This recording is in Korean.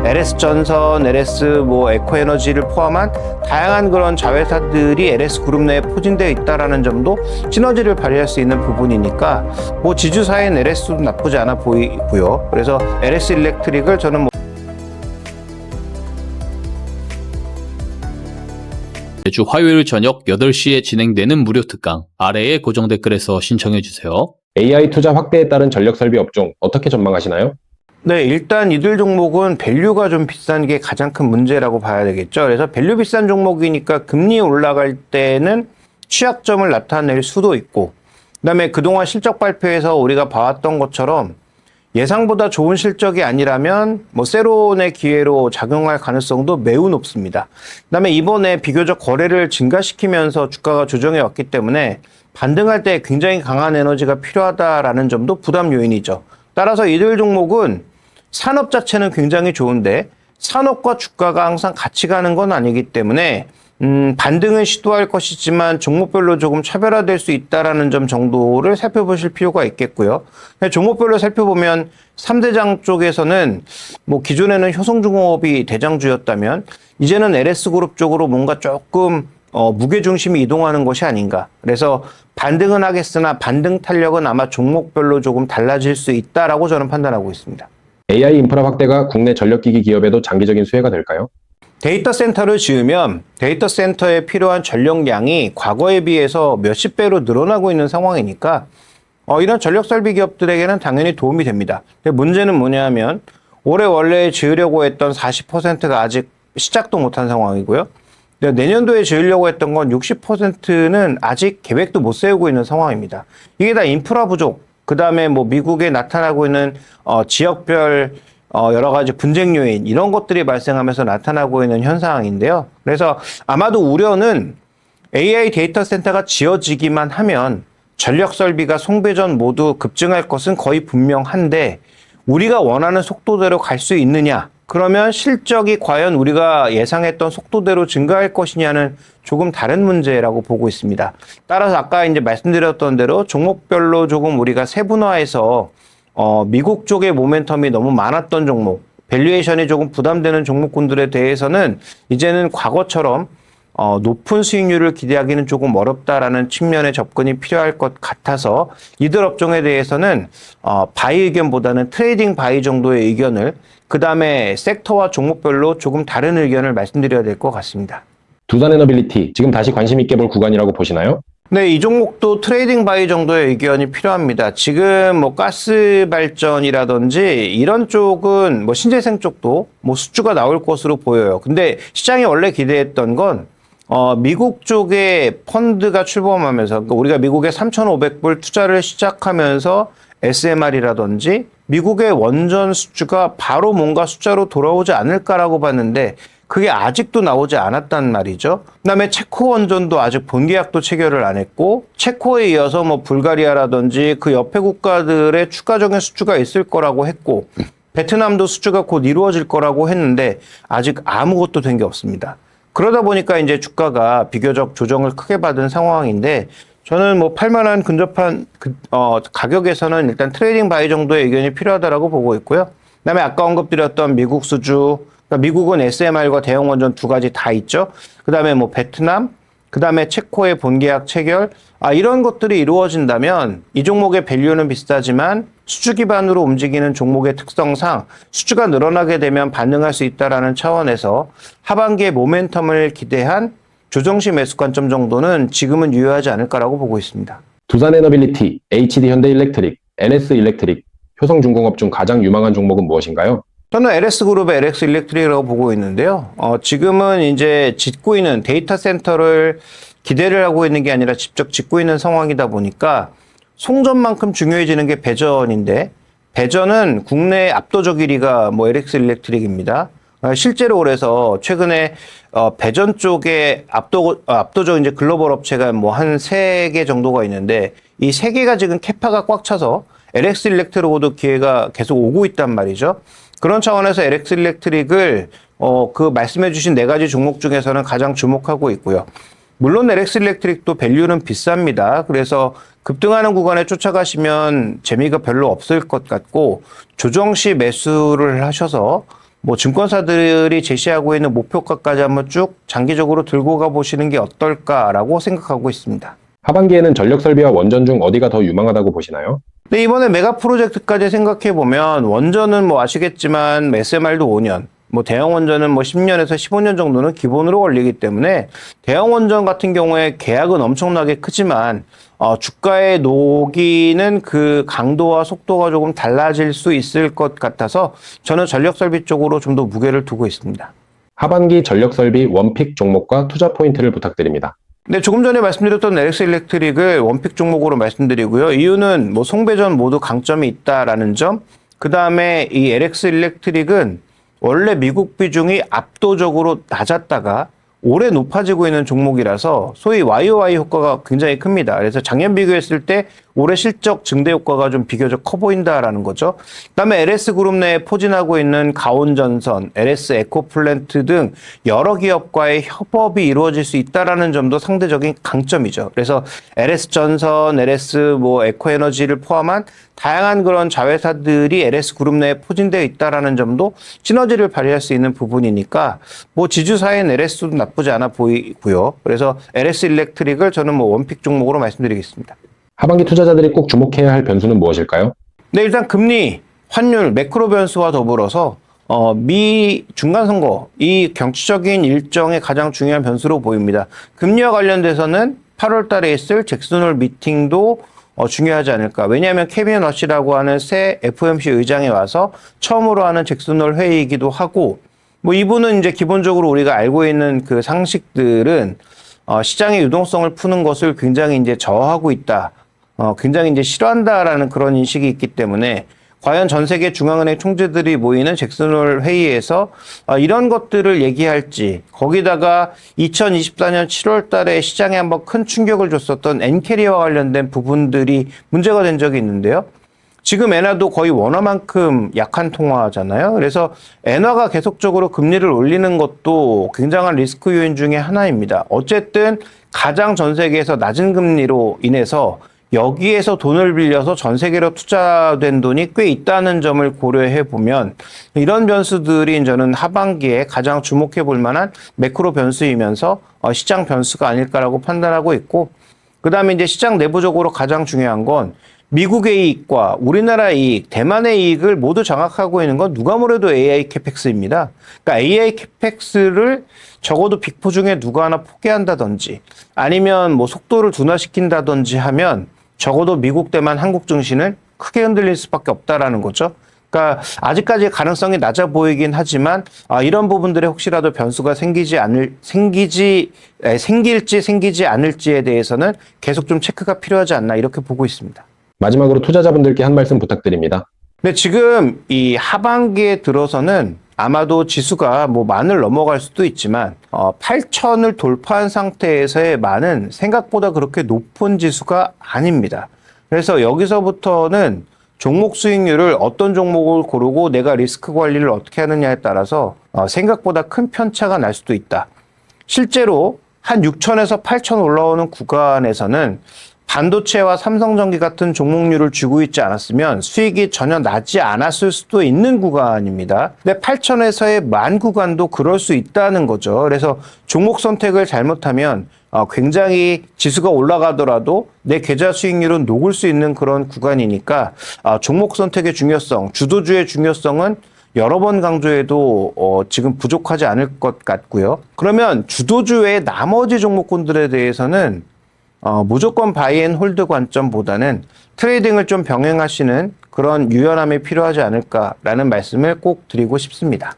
LS전선, LS 뭐 에코에너지를 포함한 다양한 그런 자회사들이 LS 그룹 내에 포진되어 있다라는 점도 시너지를 발휘할 수 있는 부분이니까 뭐 지주사인 LS도 나쁘지 않아 보이고요. 그래서 LS 일렉트릭을 저는 매주 화요일 저녁 8시에 진행되는 무료 특강 아래에 고정 댓글에서 신청해 주세요. AI 투자 확대에 따른 전력 설비 업종 어떻게 전망하시나요? 네, 일단 이들 종목은 밸류가 좀 비싼 게 가장 큰 문제라고 봐야 되겠죠. 그래서 밸류 비싼 종목이니까 금리 올라갈 때는 취약점을 나타낼 수도 있고, 그다음에 그동안 실적 발표에서 우리가 봐왔던 것처럼 예상보다 좋은 실적이 아니라면 뭐 세론의 기회로 작용할 가능성도 매우 높습니다. 그다음에 이번에 비교적 거래를 증가시키면서 주가가 조정해 왔기 때문에 반등할 때 굉장히 강한 에너지가 필요하다라는 점도 부담 요인이죠. 따라서 이들 종목은 산업 자체는 굉장히 좋은데 산업과 주가가 항상 같이 가는 건 아니기 때문에 반등은 시도할 것이지만 종목별로 조금 차별화될 수 있다라는 점 정도를 살펴보실 필요가 있겠고요. 종목별로 살펴보면 3대장 쪽에서는 뭐 기존에는 효성중공업이 대장주였다면 이제는 LS그룹 쪽으로 뭔가 조금 무게중심이 이동하는 것이 아닌가. 그래서 반등은 하겠으나 반등 탄력은 아마 종목별로 조금 달라질 수 있다라고 저는 판단하고 있습니다. AI 인프라 확대가 국내 전력기기 기업에도 장기적인 수혜가 될까요? 데이터 센터를 지으면 데이터 센터에 필요한 전력량이 과거에 비해서 몇십 배로 늘어나고 있는 상황이니까 이런 전력 설비 기업들에게는 당연히 도움이 됩니다. 근데 문제는 뭐냐면 올해 원래 지으려고 했던 40%가 아직 시작도 못한 상황이고요. 내년도에 지으려고 했던 건 60%는 아직 계획도 못 세우고 있는 상황입니다. 이게 다 인프라 부족, 그 다음에 뭐 미국에 나타나고 있는 지역별 여러 가지 분쟁 요인 이런 것들이 발생하면서 나타나고 있는 현상인데요. 그래서 아마도 우려는 AI 데이터 센터가 지어지기만 하면 전력 설비가 송배전 모두 급증할 것은 거의 분명한데 우리가 원하는 속도대로 갈 수 있느냐? 그러면 실적이 과연 우리가 예상했던 속도대로 증가할 것이냐는 조금 다른 문제라고 보고 있습니다. 따라서 아까 이제 말씀드렸던 대로 종목별로 조금 우리가 세분화해서 미국 쪽의 모멘텀이 너무 많았던 종목, 밸류에이션이 조금 부담되는 종목군들에 대해서는 이제는 과거처럼 높은 수익률을 기대하기는 조금 어렵다라는 측면의 접근이 필요할 것 같아서 이들 업종에 대해서는 바이 의견보다는 트레이딩 바이 정도의 의견을 그 다음에 섹터와 종목별로 조금 다른 의견을 말씀드려야 될 것 같습니다. 두산에너빌리티 지금 다시 관심 있게 볼 구간이라고 보시나요? 네, 이 종목도 트레이딩 바이 정도의 의견이 필요합니다. 지금 뭐 가스 발전이라든지 이런 쪽은 뭐 신재생 쪽도 뭐 수주가 나올 것으로 보여요. 근데 시장이 원래 기대했던 건 미국 쪽에 펀드가 출범하면서 그러니까 우리가 미국에 3,500불 투자를 시작하면서 SMR이라든지 미국의 원전 수주가 바로 뭔가 숫자로 돌아오지 않을까라고 봤는데 그게 아직도 나오지 않았단 말이죠. 그다음에 체코 원전도 아직 본계약도 체결을 안 했고 체코에 이어서 뭐 불가리아라든지 그 옆에 국가들의 추가적인 수주가 있을 거라고 했고 베트남도 수주가 곧 이루어질 거라고 했는데 아직 아무것도 된 게 없습니다. 그러다 보니까 이제 주가가 비교적 조정을 크게 받은 상황인데 저는 뭐 팔만한 근접한 가격에서는 일단 트레이딩 바이 정도의 의견이 필요하다라고 보고 있고요. 그다음에 아까 언급드렸던 미국 수주, 그러니까 미국은 SMR과 대형 원전 두 가지 다 있죠. 그다음에 뭐 베트남, 그다음에 체코의 본계약 체결, 이런 것들이 이루어진다면 이 종목의 밸류는 비슷하지만 수주 기반으로 움직이는 종목의 특성상 수주가 늘어나게 되면 반등할 수 있다라는 차원에서 하반기에 모멘텀을 기대한 조정시 매수 관점 정도는 지금은 유효하지 않을까라고 보고 있습니다. 두산에너빌리티, HD현대일렉트릭, NS일렉트릭, 효성중공업 중 가장 유망한 종목은 무엇인가요? 저는 LS그룹의 LS일렉트릭이라고 보고 있는데요. 지금은 이제 짓고 있는 데이터 센터를 기대를 하고 있는 게 아니라 직접 짓고 있는 상황이다 보니까 송전만큼 중요해지는 게 배전인데 배전은 국내 압도적 1위가 뭐 LS일렉트릭입니다. 실제로 그래서 최근에 배전 쪽에 압도적 이제 글로벌 업체가 뭐 한 3개 정도가 있는데 이 3개가 지금 캐파가 꽉 차서 LS일렉트릭으로도 기회가 계속 오고 있단 말이죠. 그런 차원에서 LS일렉트릭을 그 말씀해 주신 4가지 종목 중에서는 가장 주목하고 있고요. 물론 LS일렉트릭도 밸류는 비쌉니다. 그래서 급등하는 구간에 쫓아가시면 재미가 별로 없을 것 같고 조정 시 매수를 하셔서 뭐 증권사들이 제시하고 있는 목표가까지 한번 쭉 장기적으로 들고 가보시는 게 어떨까라고 생각하고 있습니다. 하반기에는 전력 설비와 원전 중 어디가 더 유망하다고 보시나요? 네, 이번에 메가 프로젝트까지 생각해 보면 원전은 뭐 아시겠지만 SMR도 5년, 뭐 대형 원전은 뭐 10년에서 15년 정도는 기본으로 걸리기 때문에 대형 원전 같은 경우에 계약은 엄청나게 크지만 주가에 녹이는 그 강도와 속도가 조금 달라질 수 있을 것 같아서 저는 전력 설비 쪽으로 좀 더 무게를 두고 있습니다. 하반기 전력 설비 원픽 종목과 투자 포인트를 부탁드립니다. 네, 조금 전에 말씀드렸던 LX 일렉트릭을 원픽 종목으로 말씀드리고요. 이유는 뭐 송배전 모두 강점이 있다라는 점, 그 다음에 이 LX 일렉트릭은 원래 미국 비중이 압도적으로 낮았다가 올해 높아지고 있는 종목이라서 소위 YOY 효과가 굉장히 큽니다. 그래서 작년 비교했을 때 올해 실적 증대 효과가 좀 비교적 커 보인다라는 거죠. 그다음에 LS 그룹 내에 포진하고 있는 가온전선, LS 에코플랜트 등 여러 기업과의 협업이 이루어질 수 있다라는 점도 상대적인 강점이죠. 그래서 LS 전선, LS 뭐 에코에너지를 포함한 다양한 그런 자회사들이 LS 그룹 내에 포진되어 있다라는 점도 시너지를 발휘할 수 있는 부분이니까 뭐 지주사인 LS도 나쁘지 않아 보이고요. 그래서 LS 일렉트릭을 저는 뭐 원픽 종목으로 말씀드리겠습니다. 하반기 투자자들이 꼭 주목해야 할 변수는 무엇일까요? 네, 일단 금리, 환율, 매크로 변수와 더불어서 미 중간선거, 이 경치적인 일정의 가장 중요한 변수로 보입니다. 금리와 관련돼서는 8월 달에 있을 잭슨홀 미팅도 중요하지 않을까. 왜냐하면 케빈 러시라고 하는 새 FOMC 의장이 와서 처음으로 하는 잭슨홀 회의이기도 하고, 뭐 이분은 이제 기본적으로 우리가 알고 있는 그 상식들은 시장의 유동성을 푸는 것을 굉장히 이제 저하고 있다. 굉장히 이제 싫어한다라는 그런 인식이 있기 때문에 과연 전 세계 중앙은행 총재들이 모이는 잭슨홀 회의에서 이런 것들을 얘기할지, 거기다가 2024년 7월 달에 시장에 한번 큰 충격을 줬었던 엔캐리와 관련된 부분들이 문제가 된 적이 있는데요. 지금 엔화도 거의 원화만큼 약한 통화잖아요. 그래서 엔화가 계속적으로 금리를 올리는 것도 굉장한 리스크 요인 중에 하나입니다. 어쨌든 가장 전 세계에서 낮은 금리로 인해서 여기에서 돈을 빌려서 전 세계로 투자된 돈이 꽤 있다는 점을 고려해 보면 이런 변수들이 저는 하반기에 가장 주목해 볼 만한 매크로 변수이면서 시장 변수가 아닐까라고 판단하고 있고, 그 다음에 이제 시장 내부적으로 가장 중요한 건 미국의 이익과 우리나라 이익, 대만의 이익을 모두 장악하고 있는 건 누가 뭐래도 AI 캐펙스입니다. 그러니까 AI 캐펙스를 적어도 빅4 중에 누가 하나 포기한다든지 아니면 뭐 속도를 둔화시킨다든지 하면 적어도 미국, 대만, 한국 증시는 크게 흔들릴 수밖에 없다라는 거죠. 그러니까 아직까지 가능성이 낮아 보이긴 하지만 이런 부분들에 혹시라도 변수가 생길지 생기지 않을지에 대해서는 계속 좀 체크가 필요하지 않나 이렇게 보고 있습니다. 마지막으로 투자자분들께 한 말씀 부탁드립니다. 네, 지금 이 하반기에 들어서는 아마도 지수가 뭐 10,000을 넘어갈 수도 있지만 8,000을 돌파한 상태에서의 만은 생각보다 그렇게 높은 지수가 아닙니다. 그래서 여기서부터는 종목 수익률을 어떤 종목을 고르고 내가 리스크 관리를 어떻게 하느냐에 따라서 생각보다 큰 편차가 날 수도 있다. 실제로 한 6,000에서 8,000 올라오는 구간에서는 반도체와 삼성전기 같은 종목류를 쥐고 있지 않았으면 수익이 전혀 나지 않았을 수도 있는 구간입니다. 근데 8,000에서의 만 구간도 그럴 수 있다는 거죠. 그래서 종목 선택을 잘못하면 굉장히 지수가 올라가더라도 내 계좌 수익률은 녹을 수 있는 그런 구간이니까 종목 선택의 중요성, 주도주의 중요성은 여러 번 강조해도 지금 부족하지 않을 것 같고요. 그러면 주도주 외의 나머지 종목군들에 대해서는 무조건 바이앤홀드 관점보다는 트레이딩을 좀 병행하시는 그런 유연함이 필요하지 않을까라는 말씀을 꼭 드리고 싶습니다.